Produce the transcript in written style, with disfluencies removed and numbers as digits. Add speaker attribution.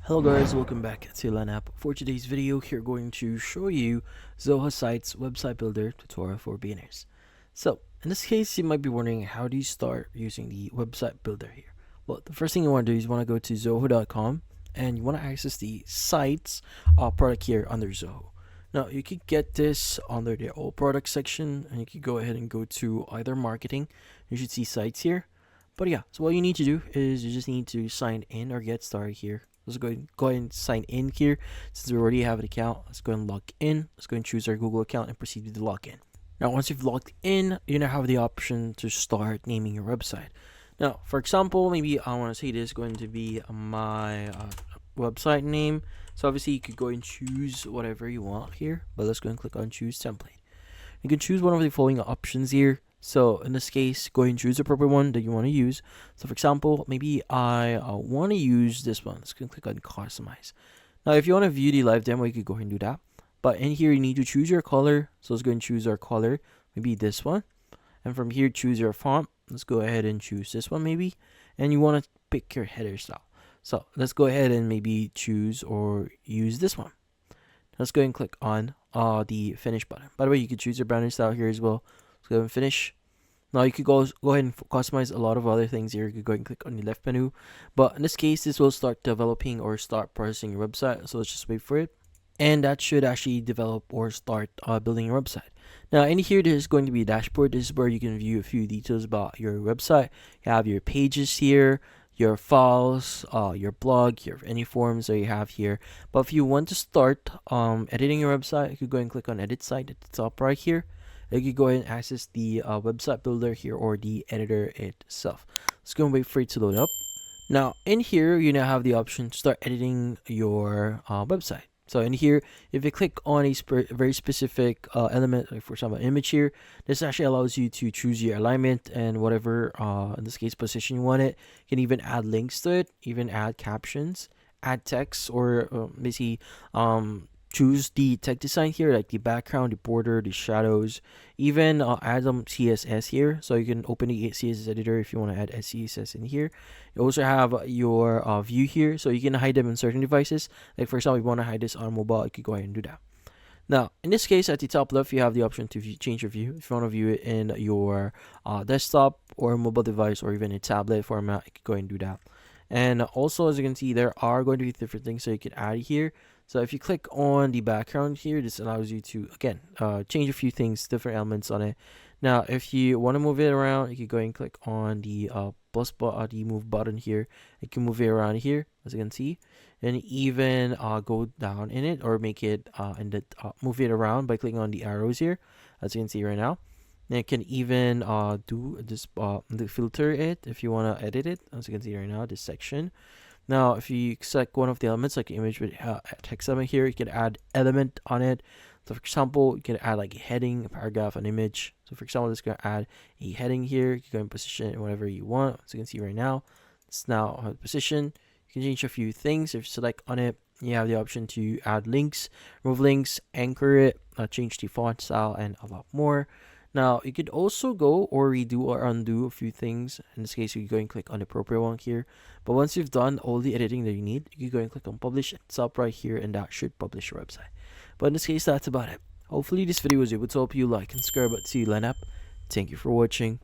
Speaker 1: Hello guys, welcome back to LANapp. For today's video, we're going to show you Zoho Site's website builder tutorial for beginners. So, in this case, you might be wondering, how do you start using the website builder here? Well, the first thing you want to do is you want to go to zoho.com and you want to access the sites product here under Zoho. Now, you could get this under the all products section, and you could go ahead and go to either marketing. You should see sites here. But yeah, so what you need to do is you just need to sign in or get started here. Let's go ahead and sign in here. Since we already have an account, let's go and log in. Let's go and choose our Google account and proceed with the login. Now, once you've logged in, you now have the option to start naming your website. Now, for example, maybe I want to say this is going to be my website name. So obviously you could go and choose whatever you want here, but let's go and click on choose template. You can choose one of the following options here. So in this case, go ahead and choose the appropriate one that you want to use. So for example, maybe I want to use this one. Let's go and click on customize. Now, if you want to view the live demo, you could go ahead and do that. But in here, you need to choose your color. So let's go and choose our color, maybe this one. And from here, choose your font. Let's go ahead and choose this one maybe. And you want to pick your header style. So let's go ahead and maybe choose or use this one. Let's go and click on the finish button. By the way, you could choose your branding style here as well. Let's go and finish. Now you could go ahead and customize a lot of other things here. You could go ahead and click on the left menu. But in this case, this will start developing or start processing your website. So let's just wait for it. And that should actually develop or start building your website. Now in here, there's going to be a dashboard. This is where you can view a few details about your website. You have your pages here, your files, your blog, any forms that you have here. But if you want to start editing your website, you could go and click on edit site at the top right here. You could go ahead and access the website builder here or the editor itself. Let's go and wait for it to load up. Now in here, you now have the option to start editing your website. So in here, if you click on a very specific element, like for example, image here, this actually allows you to choose your alignment and whatever, in this case, position you want it. You can even add links to it, even add captions, add text, or basically choose the tech design here, like the background, the border, the shadows, even add some CSS here. So you can open the CSS editor if you want to add CSS in here. You also have your view here, so you can hide them in certain devices. Like for example, if you want to hide this on mobile, you could go ahead and do that. Now, in this case, at the top left, you have the option to change your view. If you want to view it in your desktop or mobile device or even a tablet format, you could go ahead and do that. And also, as you can see, there are going to be different things that you can add here. So if you click on the background here, this allows you to, again, change a few things, different elements on it. Now, if you want to move it around, you can go and click on the plus button, the move button here. You can move it around here, as you can see, and even go down in it or make it move it around by clicking on the arrows here, as you can see right now. And you can even do this filter it if you want to edit it, as you can see right now, this section. Now, if you select one of the elements, like image with text element here, you can add element on it. So for example, you can add like a heading, a paragraph, an image. So for example, let's go add a heading here. You can go and position it whatever you want. So you can see right now, it's now position. You can change a few things. If you select on it, you have the option to add links, remove links, anchor it, change the font style, and a lot more. Now, you could also go or redo or undo a few things. In this case, you can go and click on the appropriate one here. But once you've done all the editing that you need, you can go and click on publish. It's up right here, and that should publish your website. But in this case, that's about it. Hopefully, this video was able to help you. Like and subscribe to LANapp. Thank you for watching.